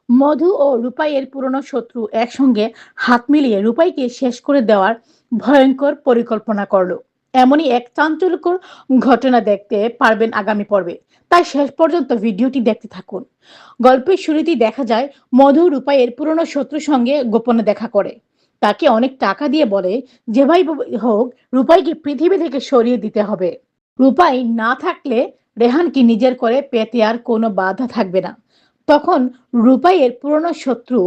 মধু ও রূপাইয়ের পুরনো শত্রু একসঙ্গে হাত মিলিয়ে রূপাইকে শেষ করে দেওয়ার ভয়ঙ্কর পরিকল্পনা করলো। এমনই এক চাঞ্চল্যকর ঘটনা দেখতে পারবেন আগামী পর্বে, তাই শেষ পর্যন্ত ভিডিওটি দেখতে থাকুন। গল্পের শুরুতেই দেখা যায় মধু রূপাইয়ের পুরনো শত্রুর সঙ্গে গোপনে দেখা করে, তাকে অনেক টাকা দিয়ে বলে যেভাবে হোক রূপাইকে পৃথিবী থেকে সরিয়ে দিতে হবে। রূপাই না থাকলে রেহানকে নিজের করে পেতে আর কোনো বাধা থাকবে না। তখন রূপাইয়ের পুরনো শত্রু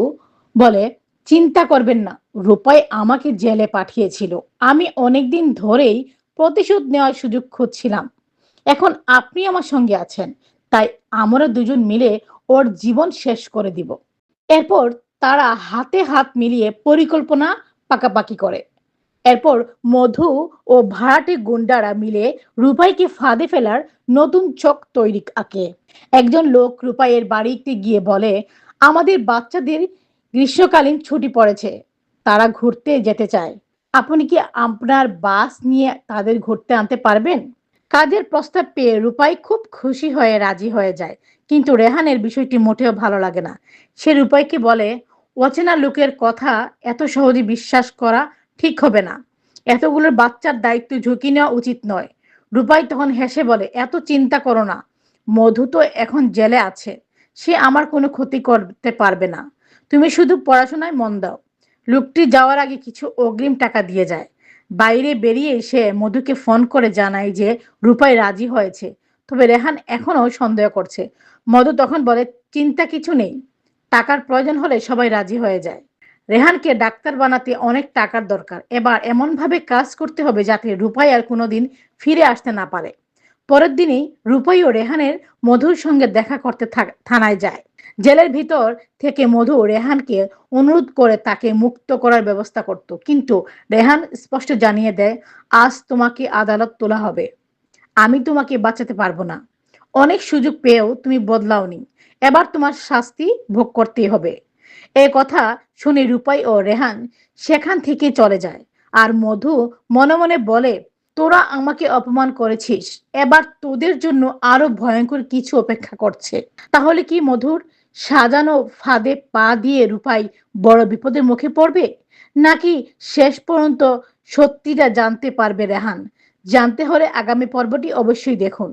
বলে, চিন্তা করবেন না, রূপাই আমাকে জেলে পাঠিয়েছিল। আমি অনেকদিন ধরেই প্রতিশোধ নেওয়ার সুযোগ খুঁজছিলাম। এখন আপনি আমার সঙ্গে আছেন, তাই আমরা দুজন মিলে ওর জীবন শেষ করে দিব। এরপর তারা হাতে হাত মিলিয়ে পরিকল্পনা পাকাপাকি করে। এরপর মধু ও ভাড়াটে গুন্ডারা মিলে রূপাইকে ফাঁদে ফেলার নতুন চক তৈরি আঁকে। একজন লোক রূপাইয়ের বাড়িতে গিয়ে বলে, আমাদের বাচ্চাদের গ্রীষ্মকালীন ছুটি পড়েছে, তারা ঘুরতে যেতে চায়। আপনি কি আপনার বাস নিয়ে তাদের ঘুরতে আনতে পারবেন? কাজের প্রস্তাব পেয়ে রূপাই খুব খুশি হয়ে রাজি হয়ে যায়, কিন্তু রেহানের বিষয়টি মোটেও ভালো লাগে না। সে রূপাইকে বলে, অচেনা লোকের কথা এত সহজে বিশ্বাস করা ঠিক হবে না। এতগুলো বাচ্চার দায়িত্ব ঝুঁকি নেওয়া উচিত নয়। রূপাই তখন হেসে বলে, এত চিন্তা করো না, মধু তো এখন জেলে আছে, সে আমার কোনো ক্ষতি করতে পারবে না। তুমি শুধু পড়াশোনায় মন দাও। লোকটি যাওয়ার আগে কিছু অগ্রিম টাকা দিয়ে যায়। বাইরে বেরিয়ে সে মধুকে ফোন করে জানায় যে রূপাই রাজি হয়েছে, তবে রেহান এখনো সন্দেহ করছে। মধু তখন বলে, চিন্তা কিছু নেই, টাকার প্রয়োজন হলে সবাই রাজি হয়ে যায়। রেহানকে ডাক্তার বানাতে অনেক টাকার দরকার, এবার এমন ভাবে কাজ করতে হবে যাতে রূপাই আর কোনোদিন ফিরে আসতে না পারে। পরের দিনই রূপাই ও রেহানের মধুর সঙ্গে দেখা করতে থানায় যায়। জেলের ভিতর থেকে মধু রেহানকে অনুরোধ করে তাকে মুক্ত করার ব্যবস্থা করত, কিন্তু রেহান স্পষ্ট জানিয়ে দেয়, আজ তোমাকে আদালত তোলা হবে, আমি তোমাকে বাঁচাতে পারবো না। অনেক সুযোগ পেয়েও তুমি বদলাওনি, এবার তোমার শাস্তি ভোগ করতেই হবে। এ কথা শুনে রূপাই ও রেহান সেখান থেকে চলে যায়। আর মধু মনে মনে বলে, তোরা আমাকে অপমান করেছিস, এবার তোদের জন্য আরো ভয়ঙ্কর কিছু অপেক্ষা করছে। তাহলে কি মধুর সাজানো ফাঁদে পা দিয়ে রূপাই বড় বিপদের মুখে পড়বে, নাকি শেষ পর্যন্ত সত্যিটা জানতে পারবে রেহান? জানতে হলে আগামী পর্বটি অবশ্যই দেখুন।